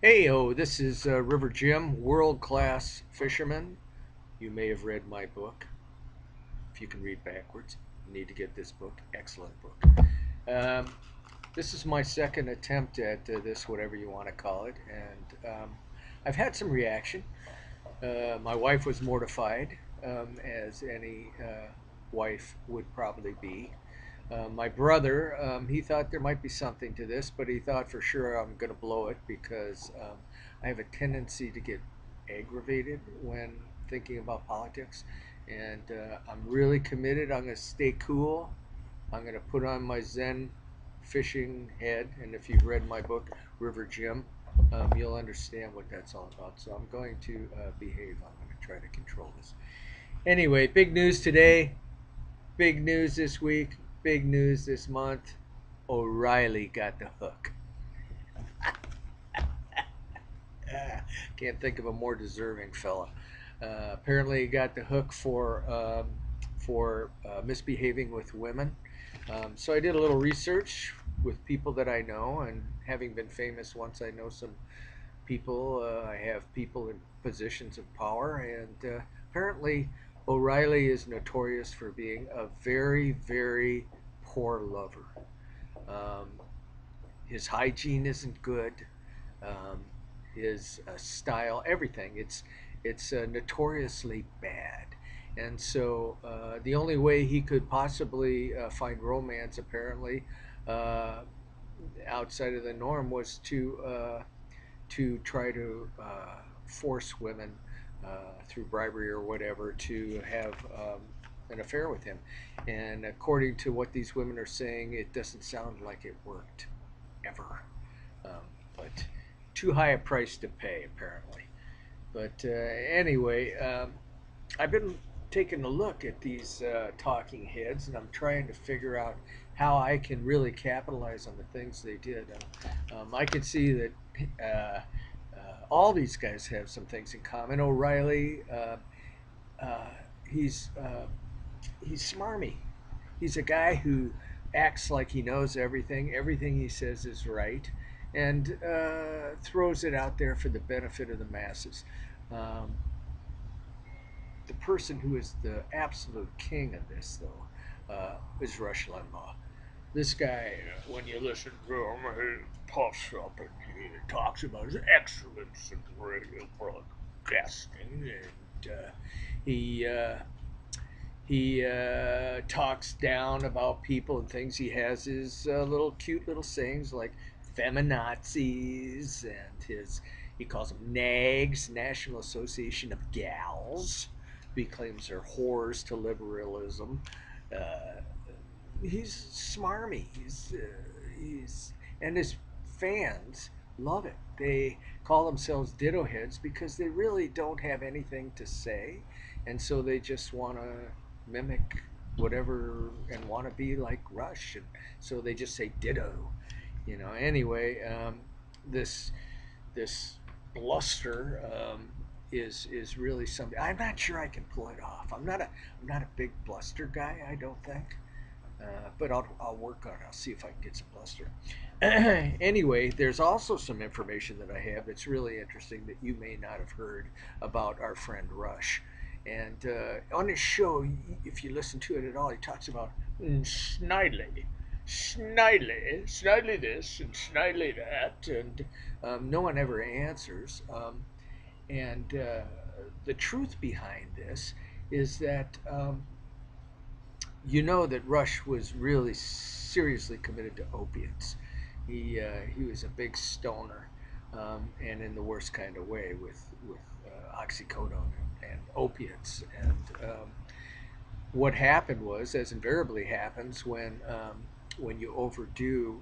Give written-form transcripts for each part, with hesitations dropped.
Hey, this is River Jim, world-class fisherman. You may have read my book. If you can read backwards, you need to get this book. Excellent book. Um, this is my second attempt at this, whatever you want to call it, and I've had some reaction. My wife was mortified, as any wife would probably be. My brother, he thought there might be something to this, but he thought for sure I'm going to blow it because I have a tendency to get aggravated when thinking about politics. And I'm really committed. I'm going to stay cool. I'm going to put on my Zen fishing head. And if you've read my book, River Jim, you'll understand what that's all about. So I'm going to behave. I'm going to try to control this. Anyway, big news today. Big news this week, big news this month. O'Reilly got the hook. Can't think of a more deserving fella. Apparently, he got the hook for misbehaving with women. So I did a little research with people that I know, and having been famous once, I know some people. I have people in positions of power, and apparently O'Reilly is notorious for being a very, very poor lover. Um, his hygiene isn't good. Um, his style, everything. It's notoriously bad. And so the only way he could possibly find romance, apparently, uh, outside of the norm, was to try to force women through bribery or whatever to have an affair with him. And according to what these women are saying, it doesn't sound like it worked ever. But too high a price to pay, apparently. But anyway, I've been taking a look at these talking heads, and I'm trying to figure out how I can really capitalize on the things they did. I can see that all these guys have some things in common. O'Reilly, uh, he's uh, he's smarmy. He's a guy who acts like he knows everything. Everything he says is right, and throws it out there for the benefit of the masses. Um, the person who is the absolute king of this, though, is Rush Limbaugh. This guy, when you listen to him, he puffs up and he talks about his excellence in radio broadcasting, and he talks down about people and things. He has his little cute little sayings like feminazis, and his he calls them nags, National Association of Gals. He claims they're whores to liberalism. Uh, he's smarmy. He's and his fans love it. They call themselves ditto heads because they really don't have anything to say, and so they just want to mimic whatever and want to be like Rush, and so they just say ditto. Anyway, this this bluster is really something. I'm not sure I can pull it off. I'm not a big bluster guy. I don't think. But I'll work on it. I'll see if I can get some bluster. Anyway, there's also some information that I have that's really interesting that you may not have heard about our friend Rush. And on his show, if you listen to it at all, he talks about Snidely, Snidely this and Snidely that, and no one ever answers. And the truth behind this is that that Rush was really seriously committed to opiates. He was a big stoner, and in the worst kind of way with oxycodone and opiates. And what happened was, as invariably happens when you overdo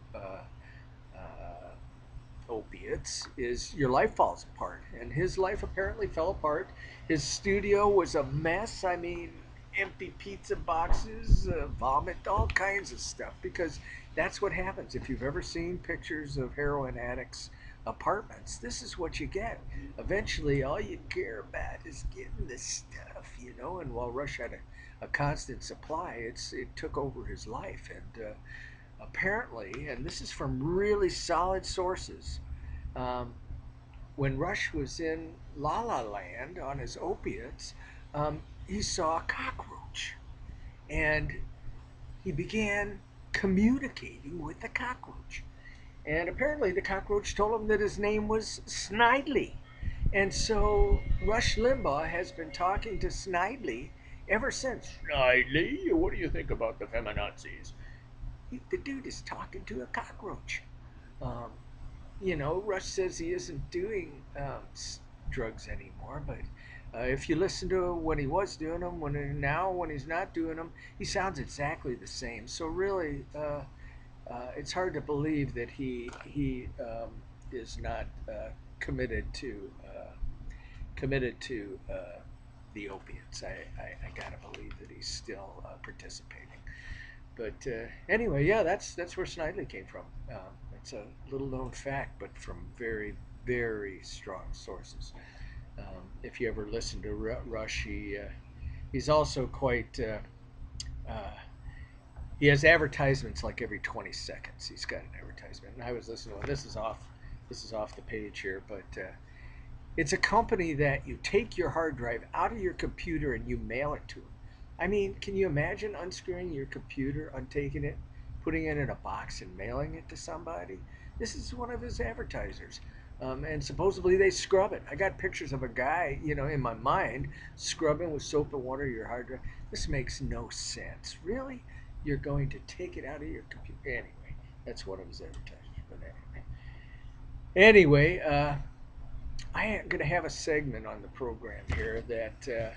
opiates, is your life falls apart. And his life apparently fell apart. His studio was a mess. I mean, empty pizza boxes, vomit, all kinds of stuff, because that's what happens. If you've ever seen pictures of heroin addicts' apartments, this is what you get. Eventually, all you care about is getting the stuff. And while Rush had a constant supply, it took over his life. And apparently, and this is from really solid sources, um, when Rush was in La La Land on his opiates, he saw a cockroach, and he began communicating with the cockroach. And apparently, the cockroach told him that his name was Snidely. And so Rush Limbaugh has been talking to Snidely ever since. Snidely, what do you think about the feminazis? The dude is talking to a cockroach. Um, Rush says he isn't doing drugs anymore, but if you listen to when he was doing them, when he's not doing them, he sounds exactly the same. So really, it's hard to believe that he is not committed to the opiates. I gotta believe that he's still participating. But anyway, yeah, that's where Snidely came from. It's a little known fact, but from very, very strong sources. If you ever listen to Rush, he's also quite. Uh, he has advertisements like every 20 seconds. He's got an advertisement. And I was listening to one. This is off the page here, but it's a company that you take your hard drive out of your computer and you mail it to them. I mean, can you imagine unscrewing your computer, untaking it, putting it in a box and mailing it to somebody? This is one of his advertisers. And supposedly they scrub it. I got pictures of a guy, in my mind, scrubbing with soap and water your hard drive. This makes no sense. Really? You're going to take it out of your computer? Anyway, that's one of his advertisers. But anyway, I am going to have a segment on the program here that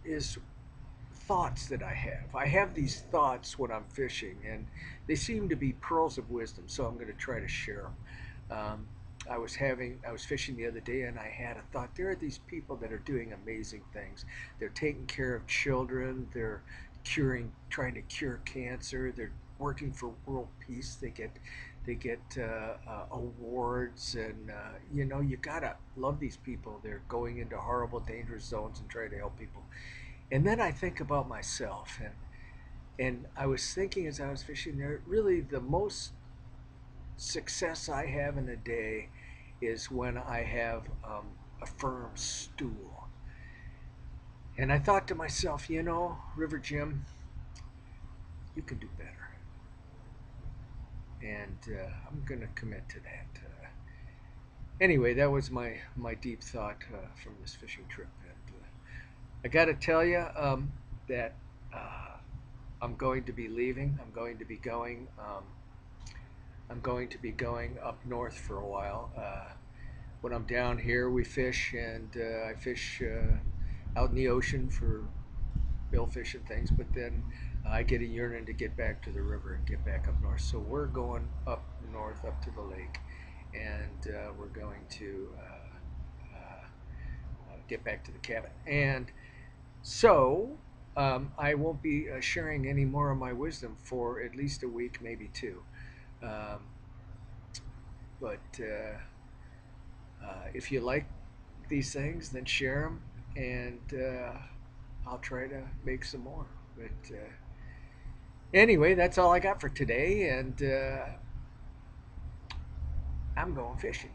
is thoughts that I have. I have these thoughts when I'm fishing, and they seem to be pearls of wisdom. So I'm going to try to share them. I was fishing the other day, and I had a thought. There are these people that are doing amazing things. They're taking care of children. They're trying to cure cancer. They're working for world peace. They get awards, and you gotta love these people. They're going into horrible, dangerous zones and trying to help people. And then I think about myself, and I was thinking as I was fishing there, really the most success I have in a day is when I have a firm stool. And I thought to myself, River Jim, you can do better. And I'm going to commit to that. Anyway, that was my deep thought from this fishing trip. And I got to tell you that I'm going to be leaving. I'm going to be going up north for a while. When I'm down here, we fish, and I fish out in the ocean for billfish and things. But then I get a yearning to get back to the river and get back up north. So we're going up north, up to the lake, and we're going to get back to the cabin. And so I won't be sharing any more of my wisdom for at least a week, maybe two. Um, but if you like these things, then share them, and I'll try to make some more. But anyway, that's all I got for today, and I'm going fishing.